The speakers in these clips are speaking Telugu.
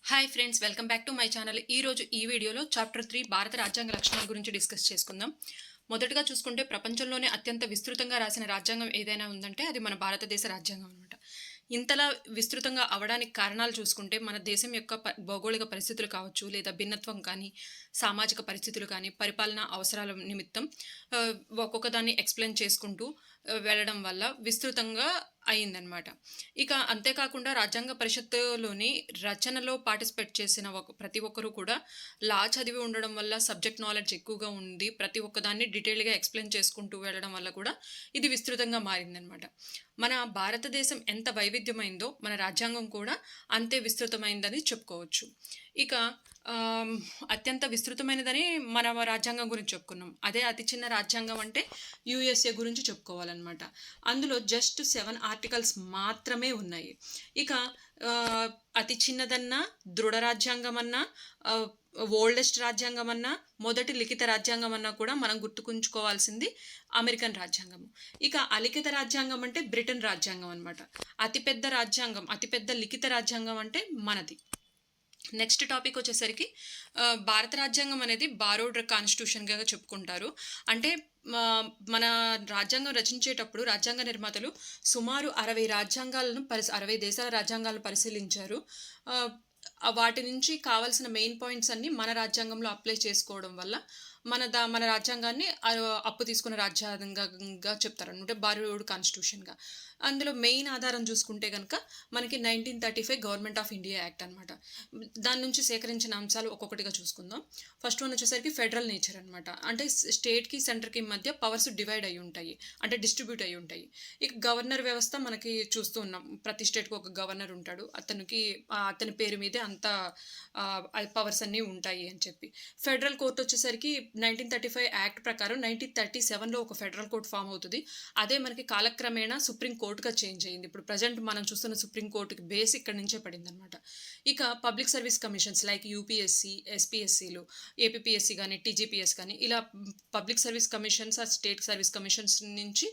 Hi friends, welcome back to my channel. ఈరోజు ఈ వీడియోలో చాప్టర్ 3 భారత రాజ్యాంగ లక్షణాల గురించి డిస్కస్ చేసుకుందాం. మొదటగా చూసుకుంటే ప్రపంచంలోనే అత్యంత విస్తృతంగా రాసిన రాజ్యాంగం ఏదైనా ఉందంటే అది మన భారతదేశ రాజ్యాంగం అనమాట. ఇంతలా విస్తృతంగా అవడానికి కారణాలు చూసుకుంటే మన దేశం యొక్క భౌగోళిక పరిస్థితులు కావచ్చు, లేదా భిన్నత్వం కానీ, సామాజిక పరిస్థితులు కానీ, పరిపాలనా అవసరాల నిమిత్తం ఒక్కొక్క దాన్ని ఎక్స్ప్లెయిన్ చేసుకుంటూ వెళ్ళడం వల్ల విస్తృతంగా అయిందనమాట. ఇక అంతేకాకుండా రాజ్యాంగ పరిషత్తులోని రచనలో పార్టిసిపేట్ చేసిన ప్రతి ఒక్కరూ కూడా లా చదివి ఉండడం వల్ల సబ్జెక్ట్ నాలెడ్జ్ ఎక్కువగా ఉంది. ప్రతి ఒక్కదాన్ని డీటెయిల్గా ఎక్స్ప్లెయిన్ చేసుకుంటూ వెళ్ళడం వల్ల కూడా ఇది విస్తృతంగా మారిందనమాట. మన భారతదేశం ఎంత వైవిధ్యమైందో మన రాజ్యాంగం కూడా అంతే విస్తృతమైందని చెప్పుకోవచ్చు. ఇక అత్యంత విస్తృతమైనదని మన రాజ్యాంగం గురించి చెప్పుకున్నాం. అదే అతి చిన్న రాజ్యాంగం అంటే యుఎస్ఏ గురించి చెప్పుకోవాలన్నమాట. అందులో జస్ట్ 7 ఆర్టికల్స్ మాత్రమే ఉన్నాయి. ఇక అతి చిన్నదన్నా, దృఢ రాజ్యాంగం అన్నా, ఓల్డెస్ట్ రాజ్యాంగం అన్నా, మొదటి లిఖిత రాజ్యాంగం అన్నా కూడా మనం గుర్తుకుంచుకోవాల్సింది అమెరికన్ రాజ్యాంగము. ఇక అలిఖిత రాజ్యాంగం అంటే బ్రిటన్ రాజ్యాంగం అనమాట. అతిపెద్ద రాజ్యాంగం, అతిపెద్ద లిఖిత రాజ్యాంగం అంటే మనది. నెక్స్ట్ టాపిక్ వచ్చేసరికి భారత రాజ్యాంగం అనేది బారోడ్ కాన్స్టిట్యూషన్గా చెప్పుకుంటారు. అంటే మన రాజ్యాంగం రచించేటప్పుడు రాజ్యాంగ నిర్మాతలు సుమారు 60 రాజ్యాంగాలను 60 దేశాల రాజ్యాంగాలను పరిశీలించారు. వాటి నుంచి కావాల్సిన మెయిన్ పాయింట్స్ అన్ని మన రాజ్యాంగంలో అప్లై చేసుకోవడం వల్ల మన రాజ్యాంగాన్ని అప్పు తీసుకున్న రాజ్యాంగంగా చెప్తారనమాట, బారోడ్ కాన్స్టిట్యూషన్గా. అందులో మెయిన్ ఆధారం చూసుకుంటే కనుక మనకి 1935 గవర్నమెంట్ ఆఫ్ ఇండియా యాక్ట్ అనమాట. దాని నుంచి సేకరించిన అంశాలు ఒక్కొక్కటిగా చూసుకుందాం. ఫస్ట్ వన్ వచ్చేసరికి ఫెడరల్ నేచర్ అనమాట. అంటే స్టేట్కి సెంటర్కి మధ్య పవర్స్ డివైడ్ అయి ఉంటాయి, అంటే డిస్ట్రిబ్యూట్ అయి ఉంటాయి. ఇక గవర్నర్ వ్యవస్థ మనకి చూస్తూ ఉన్నాం. ప్రతి స్టేట్కి ఒక గవర్నర్ ఉంటాడు. అతని పేరు మీదే అంత పవర్స్ అన్నీ ఉంటాయి అని చెప్పి. ఫెడరల్ కోర్ట్ వచ్చేసరికి 1935 యాక్ట్ ప్రకారం 1937లో ఒక ఫెడరల్ కోర్ట్ ఫామ్ అవుతుంది. అదే మనకి కాలక్రమేణా సుప్రీం కోర్టుగా చేంజ్ అయింది. ఇప్పుడు ప్రజెంట్ మనం చూస్తున్న సుప్రీం కోర్టుకి బేస్ ఇక్కడ నుంచే పడింది అనమాట. ఇక public service commissions like UPSC, ఎస్పీఎస్సీలు, ఏపీపీఎస్సీ కానీ, టీజీపీఎస్ కానీ, ఇలా public service commissions, state service commissions నుంచి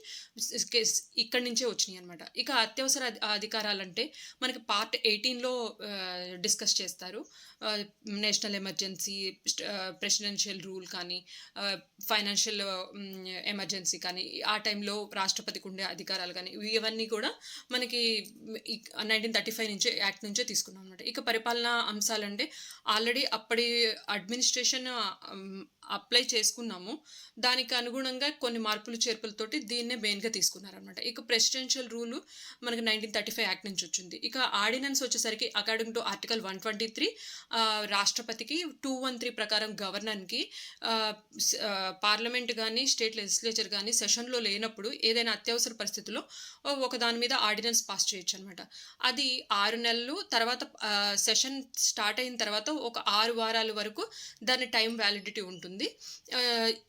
ఇక్కడి నుంచే వచ్చినాయి అనమాట. ఇక అత్యవసర అధికారాలంటే మనకి పార్ట్ 18లో డిస్కస్ చేస్తారు. నేషనల్ ఎమర్జెన్సీ, ప్రెసిడెన్షియల్ రూల్ కానీ, ఫైనాన్షియల్ ఎమర్జెన్సీ కానీ, ఆ టైంలో రాష్ట్రపతికి ఉండే అధికారాలు కానీ, ఇవన్నీ కూడా మనకి 1935 నుంచే యాక్ట్ నుంచే తీసుకున్నాం అనమాట. ఇక పరిపాలనా అంశాలంటే ఆల్రెడీ అప్పటి అడ్మినిస్ట్రేషన్ అప్లై చేసుకున్నాము. దానికి అనుగుణంగా కొన్ని మార్పులు చేర్పులతోటి దీన్నే మెయిన్గా తీసుకున్నారనమాట. ఇక ప్రెసిడెన్షియల్ రూలు మనకి 1935 యాక్ట్ నుంచి వచ్చింది. ఇక ఆర్డినెన్స్ వచ్చేసరికి అకార్డింగ్ టు ఆర్టికల్ 123 రాష్ట్రపతికి, 213 ప్రకారం గవర్నర్కి, పార్లమెంట్ కానీ, స్టేట్ లెజిస్లేచర్ కానీ సెషన్లో లేనప్పుడు ఏదైనా అత్యవసర పరిస్థితుల్లో ఒక దాని మీద ఆర్డినెన్స్ పాస్ చేయొచ్చు అనమాట. అది 6 నెలలు తర్వాత సెషన్ స్టార్ట్ అయిన తర్వాత ఒక 6 వారాల వరకు దాని టైం వ్యాలిడిటీ ఉంటుంది.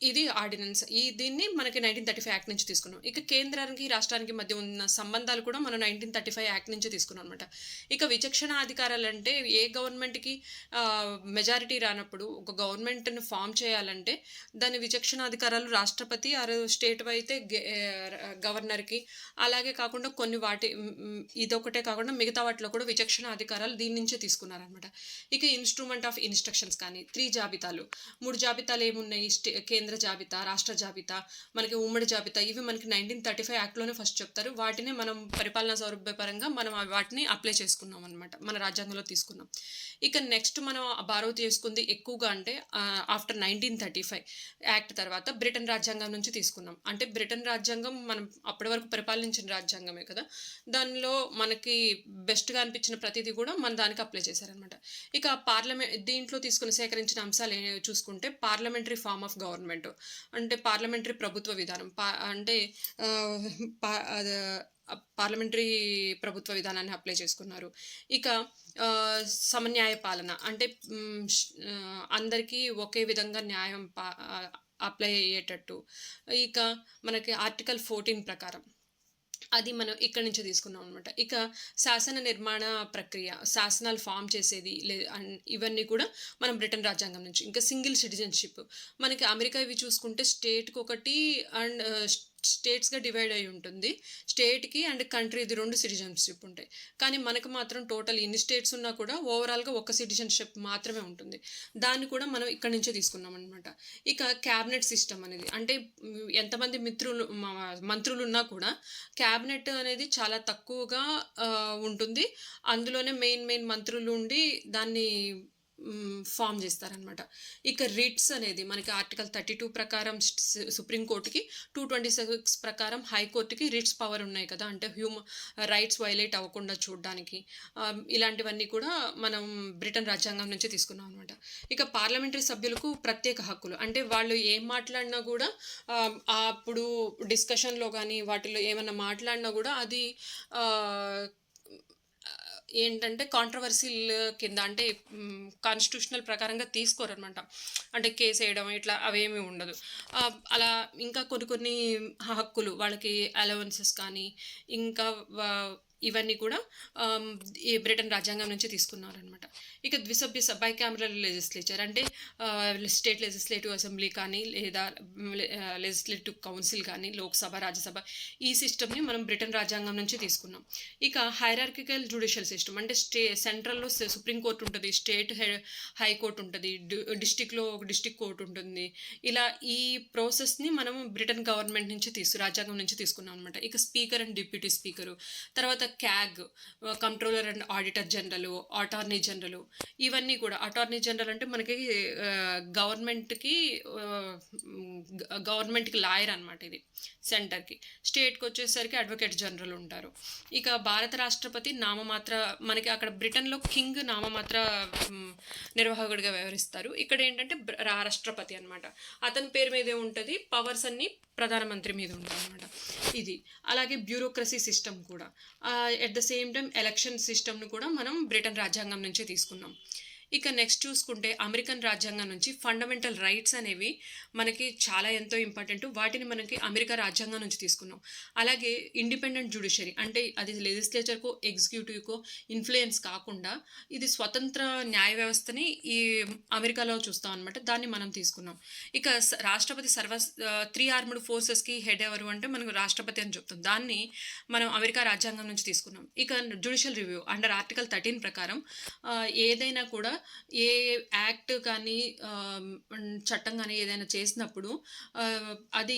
ఇది ఆర్డినెన్స్. దీన్ని మనకి 1935 యాక్ట్ నుంచి తీసుకున్నాం. ఇక కేంద్రానికి రాష్ట్రానికి మధ్య ఉన్న సంబంధాలు కూడా మనం 1935 యాక్ట్ నుంచే తీసుకున్నాం అనమాట. ఇక విచక్షణ అధికారాలు అంటే ఏ గవర్నమెంట్కి మెజారిటీ రానప్పుడు ఒక గవర్నమెంట్ని ఫామ్ చేయాలంటే దాని విచక్షణ అధికారాలు రాష్ట్రపతి, స్టేట్ అయితే గవర్నర్కి, అలాగే కాకుండా కొన్ని ఇదొకటే కాకుండా మిగతా వాటిలో కూడా విచక్షణ అధికారాలు దీని నుంచే తీసుకున్నారనమాట. ఇక ఇన్స్ట్రుమెంట్ ఆఫ్ ఇన్స్ట్రక్షన్స్ కానీ, 3 జాబితాలు, 3 జాబితాలు ఏమున్నాయి, కేంద్ర జాబితా, రాష్ట్ర జాబితా, మనకి ఉమ్మడి జాబితా, ఇవి మనకి 1935 యాక్ట్లోనే ఫస్ట్ చెప్తారు. వాటినే మనం పరిపాలనా సౌలభ్యపరంగా మనం వాటిని అప్లై చేసుకున్నాం అనమాట, మన రాజ్యాంగంలో తీసుకున్నాం. ఇక నెక్స్ట్ మనం బారో చేసుకుంది ఎక్కువగా అంటే ఆఫ్టర్ 1935 యాక్ట్ తర్వాత బ్రిటన్ రాజ్యాంగం నుంచి తీసుకున్నాం. అంటే బ్రిటన్ రాజ్యాంగం మనం అప్పటి వరకు పరిపాలించిన రాజ్యాంగమే కదా, దానిలో మనకి బెస్ట్గా అనిపించిన ప్రతిదీ కూడా మన దానికి అప్లై చేశారనమాట. ఇక దీంట్లో తీసుకుని సేకరించిన అంశాలు చూసుకుంటే పార్లమెంటరీ ఫార్మ్ ఆఫ్ గవర్నమెంట్, అంటే పార్లమెంటరీ ప్రభుత్వ విధానం, అంటే పార్లమెంటరీ ప్రభుత్వ విధానాన్ని అప్లై చేసుకున్నారు. ఇక సమన్యాయ పాలన అంటే అందరికీ ఒకే విధంగా న్యాయం అప్లై అయ్యేటట్టు. ఇక మనకి ఆర్టికల్ 14 ప్రకారం అది మనం ఇక్కడి నుంచే తీసుకున్నాం అనమాట. ఇక శాసన నిర్మాణ ప్రక్రియ, శాసనాలు ఫామ్ చేసేది ఇవన్నీ కూడా మనం బ్రిటన్ రాజ్యాంగం నుంచి. ఇంకా సింగిల్ సిటిజన్షిప్ మనకి అమెరికా ఇవి చూసుకుంటే స్టేట్కి ఒకటి అండ్ స్టేట్స్గా డివైడ్ అయి ఉంటుంది. స్టేట్కి అండ్ కంట్రీది 2 సిటిజన్షిప్ ఉంటాయి. కానీ మనకు మాత్రం టోటల్ ఇన్ని స్టేట్స్ ఉన్నా కూడా ఓవరాల్గా ఒక సిటిజన్షిప్ మాత్రమే ఉంటుంది. దాన్ని కూడా మనం ఇక్కడి నుంచే తీసుకున్నాం అనమాట. ఇక క్యాబినెట్ సిస్టమ్ అనేది అంటే ఎంతమంది మంత్రులు ఉన్నా కూడా క్యాబినెట్ అనేది చాలా తక్కువగా ఉంటుంది. అందులోనే మెయిన్ మంత్రులు ఉండి దాన్ని ఫామ్ చేస్తారనమాట. ఇక రిట్స్ అనేది మనకి ఆర్టికల్ 32 ప్రకారం సుప్రీంకోర్టుకి, 226 ప్రకారం హైకోర్టుకి రిట్స్ పవర్ ఉన్నాయి కదా. అంటే రైట్స్ వైలేట్ అవ్వకుండా చూడడానికి ఇలాంటివన్నీ కూడా మనం బ్రిటన్ రాజ్యాంగం నుంచి తీసుకున్నాం అనమాట. ఇక పార్లమెంటరీ సభ్యులకు ప్రత్యేక హక్కులు అంటే వాళ్ళు ఏం మాట్లాడినా కూడా అప్పుడు డిస్కషన్లో కానీ వాటిలో ఏమన్నా మాట్లాడినా కూడా అది ఏంటంటే కాంట్రవర్సీల కింద అంటే కాన్స్టిట్యూషనల్ ప్రకారంగా తీసుకోరనమాట. అంటే కేసు వేయడం ఇట్లా అవేమీ ఉండదు. అలా ఇంకా కొన్ని హక్కులు వాళ్ళకి అలవెన్సెస్ కానీ ఇంకా ఇవన్నీ కూడా ఈ బ్రిటన్ రాజ్యాంగం నుంచి తీసుకున్నారనమాట. ఇక ద్విసభ్య బైకామరల్ లెజిస్లేచర్ అంటే స్టేట్ లెజిస్లేటివ్ అసెంబ్లీ కానీ లేదా లెజిస్లేటివ్ కౌన్సిల్ కానీ లోక్సభ, రాజ్యసభ ఈ సిస్టమ్ని మనం బ్రిటన్ రాజ్యాంగం నుంచి తీసుకున్నాం. ఇక హైరార్కికల్ జ్యుడిషియల్ సిస్టమ్ అంటే సెంట్రల్లో సుప్రీంకోర్టు ఉంటుంది, స్టేట్ హైకోర్టు ఉంటుంది, డిస్టిక్లో ఒక డిస్టిక్ కోర్టు ఉంటుంది. ఇలా ఈ ప్రాసెస్ని మనం బ్రిటన్ గవర్నమెంట్ నుంచి రాజ్యాంగం నుంచి తీసుకున్నాం అనమాట. ఇక స్పీకర్ అండ్ డిప్యూటీ స్పీకరు, తర్వాత CAG controller and auditor general, attorney general ఇవన్నీ కూడా. అటార్నీ జనరల్ అంటే మనకి గవర్నమెంట్కి లాయర్ అనమాట. ఇది సెంటర్కి. స్టేట్కి వచ్చేసరికి అడ్వకేట్ జనరల్ ఉంటారు. ఇక భారత రాష్ట్రపతి నామమాత్ర మనకి అక్కడ బ్రిటన్లో కింగ్ నామమాత్ర నిర్వాహకుడిగా వ్యవహరిస్తారు. ఇక్కడ ఏంటంటే రాష్ట్రపతి అనమాట. అతని పేరు మీదే ఉంటుంది, పవర్స్ అన్ని ప్రధానమంత్రి మీద ఉంటుంది అనమాట. ఇది అలాగే బ్యూరోక్రసీ సిస్టమ్ కూడా at the same time election సిస్టమ్ను కూడా మనం బ్రిటన్ రాజ్యాంగం నుంచే తీసుకున్నాం. ఇక నెక్స్ట్ చూసుకుంటే అమెరికన్ రాజ్యాంగం నుంచి ఫండమెంటల్ రైట్స్ అనేవి మనకి చాలా ఎంతో ఇంపార్టెంట్. వాటిని మనకి అమెరికా రాజ్యాంగం నుంచి తీసుకున్నాం. అలాగే ఇండిపెండెంట్ జ్యుడిషియరీ అంటే అది లెజిస్లేచర్కో ఎగ్జిక్యూటివ్కో ఇన్ఫ్లుయెన్స్ కాకుండా ఇది స్వతంత్ర న్యాయ వ్యవస్థని ఈ అమెరికాలో చూస్తాం అనమాట. దాన్ని మనం తీసుకున్నాం. ఇక రాష్ట్రపతి 3 ఆర్మ్డ్ ఫోర్సెస్కి హెడ్ ఎవరు అంటే మనకు రాష్ట్రపతి అని చెప్తాం. దాన్ని మనం అమెరికా రాజ్యాంగం నుంచి తీసుకున్నాం. ఇక జ్యుడిషియల్ రివ్యూ అండర్ ఆర్టికల్ 13 ప్రకారం ఏదైనా కూడా ఏ యాక్ట్ కానీ చట్టం కానీ ఏదైనా చేసినప్పుడు అది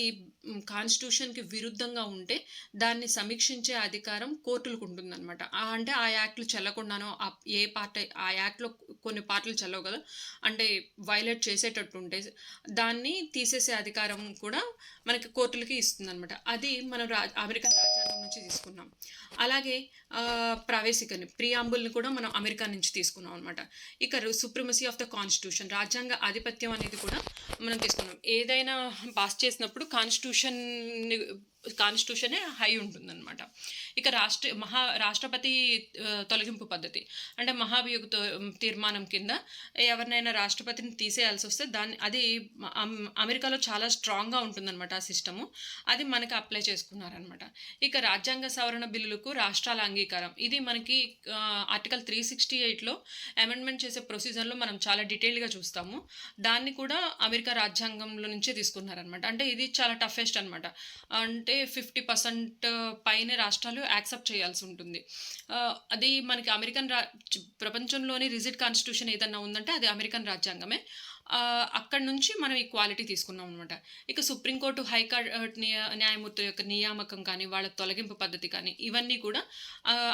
కాన్స్టిట్యూషన్కి విరుద్ధంగా ఉంటే దాన్ని సమీక్షించే అధికారం కోర్టులకు ఉంటుందన్నమాట. అంటే ఆ యాక్ట్లు చెల్లకుండానో ఏ పార్ట్ ఆ యాక్ట్లో కొన్ని పార్ట్లు చెల్లవు కదా, అంటే వైలేట్ చేసేటట్టు ఉంటే దాన్ని తీసేసే అధికారం కూడా మనకి కోర్టులకి ఇస్తుందన్నమాట. అది మనం అమెరికన్ రాజ్యాంగం నుంచి తీసుకున్నాం. అలాగే ప్రవేశికని ప్రియాంబుల్ని కూడా మనం అమెరికా నుంచి తీసుకున్నాం అనమాట. ఇక సుప్రిమసీ ఆఫ్ ద కాన్స్టిట్యూషన్ రాజ్యాంగ ఆధిపత్యం అనేది కూడా మనం తీసుకున్నాం. ఏదైనా పాస్ చేసినప్పుడు కాన్స్టిట్యూషనే హై ఉంటుందన్నమాట. ఇక రాష్ట్రపతి తొలగింపు పద్ధతి అంటే మహాభియోగ తీర్మానం కింద ఎవరినైనా రాష్ట్రపతిని తీసేయాల్సి వస్తే అది అమెరికాలో చాలా స్ట్రాంగ్గా ఉంటుందన్నమాట ఆ సిస్టము. అది మనకి అప్లై చేసుకున్నారనమాట. ఇక రాజ్యాంగ సవరణ బిల్లులకు రాష్ట్రాల అంగీకారం ఇది మనకి ఆర్టికల్ 368లో అమెండ్మెంట్ చేసే ప్రొసీజర్లో మనం చాలా డీటెయిల్గా చూస్తాము. దాన్ని కూడా అమెరికా రాజ్యాంగంలో నుంచే తీసుకున్నారనమాట. అంటే ఇది చాలా టఫెస్ట్ అనమాట. అంటే 50% పైన రాష్ట్రాలు యాక్సెప్ట్ చేయాల్సి ఉంటుంది. అది మనకి ప్రపంచంలోని రిజిడ్ కాన్స్టిట్యూషన్ ఏదన్నా ఉందంటే అది అమెరికన్ రాజ్యాంగమే. అక్కడి నుంచి మనం ఈక్వాలిటీ తీసుకున్నాం అనమాట. ఇక సుప్రీంకోర్టు హైకోర్టు న్యాయమూర్తుల యొక్క నియామకం కానీ వాళ్ళ తొలగింపు పద్ధతి కానీ ఇవన్నీ కూడా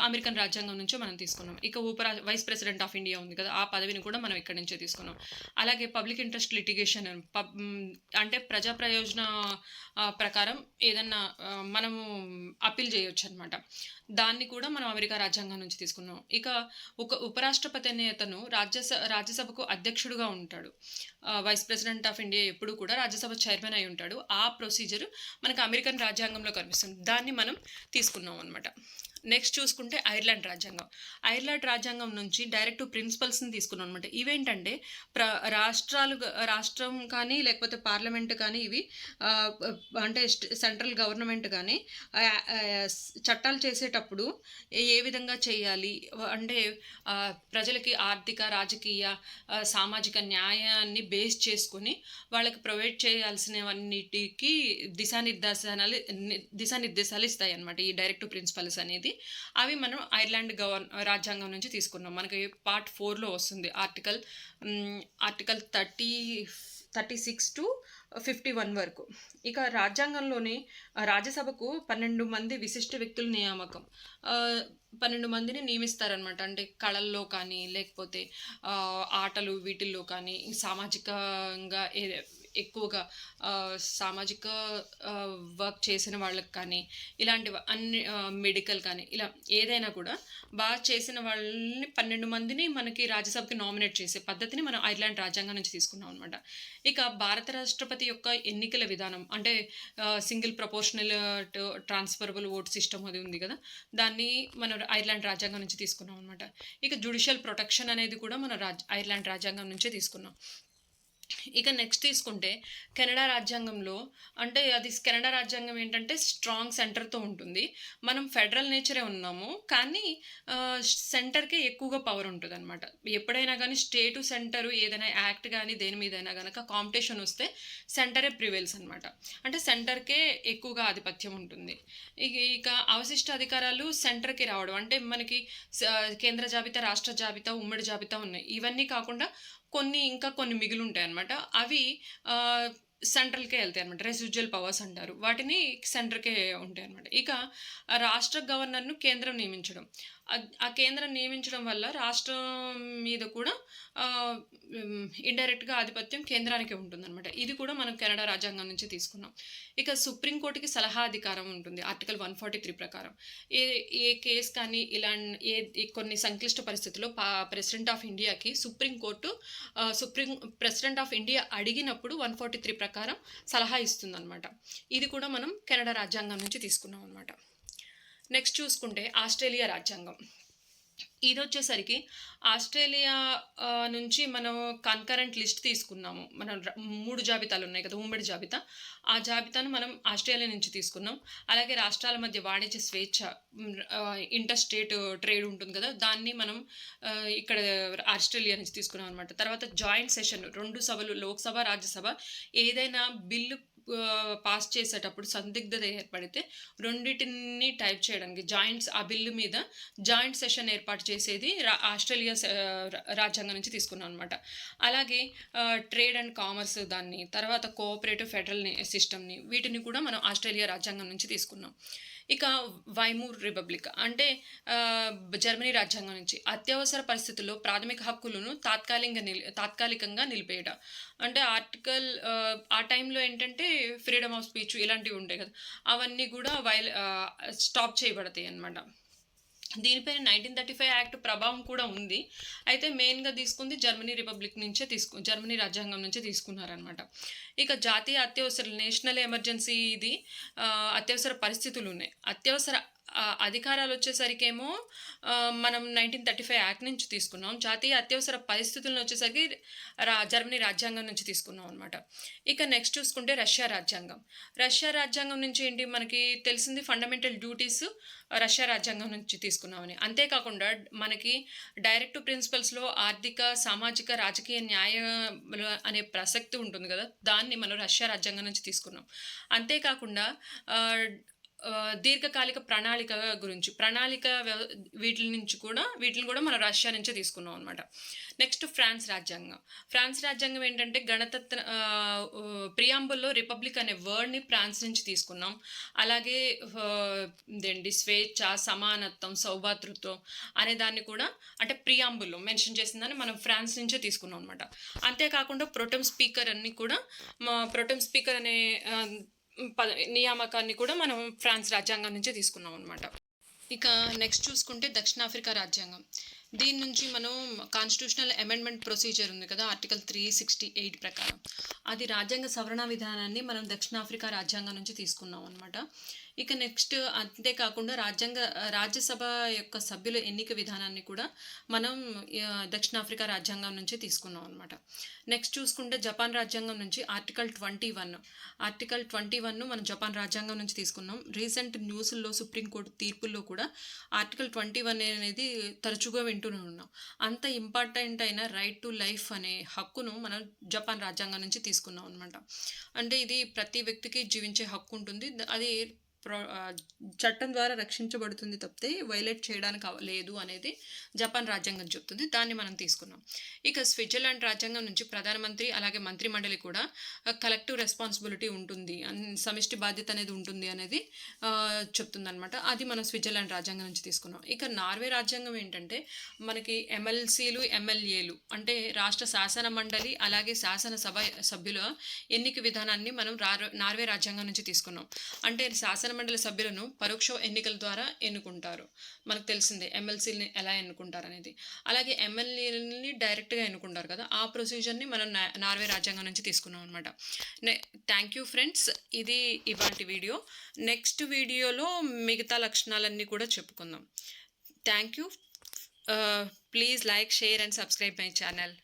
అమెరికన్ రాజ్యాంగం నుంచే మనం తీసుకున్నాం. ఇక వైస్ ప్రెసిడెంట్ ఆఫ్ ఇండియా ఉంది కదా, ఆ పదవిని కూడా మనం ఇక్కడి నుంచే తీసుకున్నాం. అలాగే పబ్లిక్ ఇంట్రెస్ట్ లిటిగేషన్ అంటే ప్రజా ప్రయోజన ప్రకారం ఏదన్నా మనము అప్పీల్ చేయొచ్చు అనమాట. దాన్ని కూడా మనం అమెరికా రాజ్యాంగం నుంచి తీసుకున్నాం. ఇక ఉపరాష్ట్రపతి అనే అతను రాజ్యసభకు అధ్యక్షుడుగా ఉంటాడు. వైస్ ప్రెసిడెంట్ ఆఫ్ ఇండియా ఎప్పుడు కూడా రాజ్యసభ చైర్మన్ అయి ఉంటాడు. ఆ ప్రొసీజర్ మనకు అమెరికన్ రాజ్యాంగంలో కనిపిస్తుంది. దాన్ని మనం తీసుకున్నాం అనమాట. నెక్స్ట్ చూసుకుంటే ఐర్లాండ్ రాజ్యాంగం. ఐర్లాండ్ రాజ్యాంగం నుంచి డైరెక్ట్ ప్రిన్సిపల్స్‌ని తీసుకున్నాం అనమాట. ఇవేంటంటే ప్ర రాష్ట్రం కానీ, లేకపోతే పార్లమెంట్ కానీ ఇవి ఆహ్, అంటే సెంట్రల్ గవర్నమెంట్ గానీ చట్టాలు చేసేటప్పుడు ఏ విధంగా చేయాలి? అంటే ప్రజలకి ఆర్థిక, రాజకీయ, సామాజిక న్యాయాన్ని బేస్ చేసుకొని వాళ్ళకి ప్రొవైడ్ చేయాల్సినవన్నిటికి దిశానిర్దేశాలు ఇస్తాయన్నమాట ఈ డైరెక్ట్ ప్రిన్సిపల్స్ అనేది. అవి మనం ఐర్లాండ్ రాజ్యాంగం నుంచి తీసుకున్నాం. మనకి పార్ట్ 4లో వస్తుంది. ఆర్టికల్ 36-51 వరకు. ఇక రాజ్యాంగంలోని రాజ్యసభకు 12 మంది విశిష్ట వ్యక్తుల నియామకం. 12 మందిని నియమిస్తారనమాట. అంటే కళల్లో కానీ, లేకపోతే ఆటలు వీటిల్లో కానీ, సామాజికంగా ఎక్కువగా సామాజిక వర్క్ చేసిన వాళ్ళకి కానీ, ఇలాంటివి అన్ని మెడికల్ కానీ, ఇలా ఏదైనా కూడా బాగా చేసిన వాళ్ళని 12 మందిని మనకి రాజ్యసభకి నామినేట్ చేసే పద్ధతిని మనం ఐర్లాండ్ రాజ్యాంగం నుంచి తీసుకున్నాం అనమాట. ఇక భారత రాష్ట్రపతి యొక్క ఎన్నికల విధానం అంటే single proportional transferable vote system అది ఉంది కదా, దాన్ని మనం ఐర్లాండ్ రాజ్యాంగం నుంచి తీసుకున్నాం అనమాట. ఇక జ్యుడిషియల్ ప్రొటెక్షన్ అనేది కూడా మనం ఐర్లాండ్ రాజ్యాంగం నుంచే తీసుకున్నాం. ఇక నెక్స్ట్ తీసుకుంటే కెనడా రాజ్యాంగంలో, అంటే అది కెనడా రాజ్యాంగం ఏంటంటే స్ట్రాంగ్ సెంటర్తో ఉంటుంది. మనం ఫెడరల్ నేచరే ఉన్నాము, కానీ సెంటర్కే ఎక్కువగా పవర్ ఉంటుంది అనమాట. ఎప్పుడైనా కానీ స్టేటు సెంటరు ఏదైనా యాక్ట్ కానీ దేని మీదైనా కనుక కాంపిటీషన్ వస్తే సెంటరే ప్రివేల్స్ అనమాట. అంటే సెంటర్కే ఎక్కువగా ఆధిపత్యం ఉంటుంది. ఇక అవశిష్ట అధికారాలు సెంటర్కి రావడం, అంటే మనకి కేంద్ర జాబితా, రాష్ట్ర జాబితా, ఉమ్మడి జాబితా ఉన్నాయి. ఇవన్నీ కాకుండా ఇంకా కొన్ని మిగిలి ఉంటాయి అనమాట. అవి సెంట్రల్‌కే ఎళ్తాయనమాట. రెసిడ్యుయల్ పవర్స్ అంటారు. వాటిని సెంటర్‌కే ఉంటాయనమాట. ఇక రాష్ట్ర గవర్నర్‌ను కేంద్రం నియమించడం. ఆ కేంద్రం నియమించడం వల్ల రాష్ట్రం మీద కూడా ఇండైరెక్ట్‌గా ఆధిపత్యం కేంద్రానికే ఉంటుందనమాట. ఇది కూడా మనం కెనడా రాజ్యాంగం నుంచి తీసుకున్నాం. ఇక సుప్రీం కోర్ట్‌కి సలహా అధికారం ఉంటుంది ఆర్టికల్ 143 ప్రకారం. ఏ ఏ కేస్ కానీ కొన్ని సంక్లిష్ట పరిస్థితుల్లో ప్రెసిడెంట్ ఆఫ్ ఇండియాకి ప్రెసిడెంట్ ఆఫ్ ఇండియా అడిగినప్పుడు 143 ప్రకారం సలహా ఇస్తుందనమాట. ఇది కూడా మనం కెనడా రాజ్యాంగం నుంచి తీసుకున్నాం అనమాట. నెక్స్ట్ చూసుకుంటే ఆస్ట్రేలియా రాజ్యాంగం. ఇదొచ్చేసరికి ఆస్ట్రేలియా నుంచి మనం కన్కరెంట్ లిస్ట్ తీసుకున్నాము. మనం 3 జాబితాలు ఉన్నాయి కదా, ఉమ్మడి జాబితా. ఆ జాబితాను మనం ఆస్ట్రేలియా నుంచి తీసుకున్నాం. అలాగే రాష్ట్రాల మధ్య వాణిజ్య స్వేచ్ఛ, ఇంటర్ స్టేట్ ట్రేడ్ ఉంటుంది కదా, దాన్ని మనం ఇక్కడ ఆస్ట్రేలియా నుంచి తీసుకున్నాం అనమాట. తర్వాత జాయింట్ సెషన్, 2 సభలు, లోక్సభ, రాజ్యసభ ఏదైనా బిల్లు పాస్ చేసేటప్పుడు సందిగ్ధత ఏర్పడితే రెండిటిని టైప్ చేయడానికి ఆ బిల్లు మీద జాయింట్ సెషన్ ఏర్పాటు చేసేది ఆస్ట్రేలియా రాజ్యాంగం నుంచి తీసుకున్నాం అనమాట. అలాగే ట్రేడ్ అండ్ కామర్స్ దాన్ని, తర్వాత కోఆపరేటివ్ ఫెడరల్ సిస్టమ్ని, వీటిని కూడా మనం ఆస్ట్రేలియా రాజ్యాంగం నుంచి తీసుకున్నాం. ఇక వైమూర్ రిపబ్లిక్ అంటే జర్మనీ రాజ్యాంగం నుంచి అత్యవసర పరిస్థితుల్లో ప్రాథమిక హక్కులను తాత్కాలికంగా నిలిపేయడం. అంటే ఆ టైంలో ఏంటంటే ఫ్రీడమ్ ఆఫ్ స్పీచ్ ఇలాంటివి ఉంటాయి కదా, అవన్నీ కూడా స్టాప్ చేయబడతాయి అన్నమాట. దీనిపైన 1935 యాక్ట్ ప్రభావం కూడా ఉంది. అయితే మెయిన్గా తీసుకుంది జర్మనీ రాజ్యాంగం నుంచే తీసుకున్నారనమాట. ఇక జాతీయ నేషనల్ ఎమర్జెన్సీ, ఇది అత్యవసర పరిస్థితులు ఉన్నాయి. అత్యవసర అధికారాలు వచ్చేసరికేమో మనం 1935 యాక్ట్ నుంచి తీసుకున్నాం. జాతీయ అత్యవసర పరిస్థితులను వచ్చేసరికి జర్మనీ రాజ్యాంగం నుంచి తీసుకున్నాం అనమాట. ఇక నెక్స్ట్ చూసుకుంటే రష్యా రాజ్యాంగం నుంచి ఏంటి మనకి తెలిసింది, ఫండమెంటల్ డ్యూటీస్ రష్యా రాజ్యాంగం నుంచి తీసుకున్నామని. అంతేకాకుండా మనకి డైరెక్టివ్ ప్రిన్సిపల్స్లో ఆర్థిక, సామాజిక, రాజకీయ న్యాయ అనే ప్రసక్తి ఉంటుంది కదా, దాన్ని మనం రష్యా రాజ్యాంగం నుంచి తీసుకున్నాం. అంతేకాకుండా దీర్ఘకాలిక వీటిని కూడా మనం రష్యా నుంచే తీసుకున్నాం అనమాట. నెక్స్ట్ ఫ్రాన్స్ రాజ్యాంగం ఏంటంటే ప్రియాంబుల్లో రిపబ్లిక్ అనే వర్డ్ని ఫ్రాన్స్ నుంచి తీసుకున్నాం. అలాగే స్వేచ్ఛ, సమానత్వం, సౌభాతృత్వం అనే దాన్ని కూడా అంటే ప్రియాంబుల్లో మెన్షన్ చేసిందని మనం ఫ్రాన్స్ నుంచే తీసుకున్నాం అనమాట. అంతేకాకుండా ప్రొటెం స్పీకర్ అనే నియామకాన్ని కూడా మనం ఫ్రాన్స్ రాజ్యాంగం నుంచే తీసుకున్నాం అనమాట. ఇక నెక్స్ట్ చూసుకుంటే దక్షిణాఫ్రికా దీని నుంచి మనం కాన్స్టిట్యూషనల్ అమెండ్మెంట్ ప్రొసీజర్ ఉంది కదా, ఆర్టికల్ 368 ప్రకారం అది రాజ్యాంగ సవరణ విధానాన్ని మనం దక్షిణాఫ్రికా రాజ్యాంగం నుంచి తీసుకున్నాం అనమాట. ఇక నెక్స్ట్ అంతేకాకుండా రాజ్యసభ యొక్క సభ్యుల ఎన్నిక విధానాన్ని కూడా మనం దక్షిణాఫ్రికా రాజ్యాంగం నుంచి తీసుకున్నాం అనమాట. నెక్స్ట్ చూసుకుంటే జపాన్ రాజ్యాంగం నుంచి ఆర్టికల్ 21 మనం జపాన్ రాజ్యాంగం నుంచి తీసుకున్నాం. రీసెంట్ న్యూస్లో సుప్రీంకోర్టు తీర్పుల్లో కూడా ఆర్టికల్ 21 అనేది తరచుగా వింటూనే ఉన్నాం. అంత ఇంపార్టెంట్ అయిన రైట్ టు లైఫ్ అనే హక్కును మనం జపాన్ రాజ్యాంగం నుంచి తీసుకున్నాం అనమాట. అంటే ఇది ప్రతి వ్యక్తికి జీవించే హక్కు ఉంటుంది. అది చట్టం ద్వారా రక్షించబడుతుంది తప్పితే వైలేట్ చేయడానికి లేదు అనేది జపాన్ రాజ్యాంగం చెప్తుంది. దాన్ని మనం తీసుకున్నాం. ఇక స్విట్జర్లాండ్ రాజ్యాంగం నుంచి ప్రధానమంత్రి అలాగే మంత్రి మండలి కూడా కలెక్టివ్ రెస్పాన్సిబిలిటీ ఉంటుంది, సమిష్టి బాధ్యత అనేది ఉంటుంది అనేది చెప్తుంది అనమాట. అది మనం స్విట్జర్లాండ్ రాజ్యాంగం నుంచి తీసుకున్నాం. ఇక నార్వే రాజ్యాంగం ఏంటంటే మనకి ఎమ్మెల్సీలు ఎమ్మెల్యేలు అంటే రాష్ట్ర శాసన మండలి అలాగే శాసనసభ సభ్యుల ఎన్నిక విధానాన్ని మనం నార్వే రాజ్యాంగం నుంచి తీసుకున్నాం. అంటే శాసన మండలి సభ్యులను పరోక్ష ఎన్నికల ద్వారా ఎన్నుకుంటారు. మనకు తెలిసిందే ఎమ్మెల్సీని ఎలా ఎన్నుకుంటారు అనేది. అలాగే ఎమ్మెల్యేలని డైరెక్ట్గా ఎన్నుకుంటారు కదా, ఆ ప్రొసీజర్ని మనం నార్వే రాజ్యాంగం నుంచి తీసుకున్నాం అనమాట. థ్యాంక్ యూ ఫ్రెండ్స్, ఇది ఇవాల్టి వీడియో. నెక్స్ట్ వీడియోలో మిగతా లక్షణాలన్నీ కూడా చెప్పుకుందాం. Thank you. Please like, share and subscribe my channel.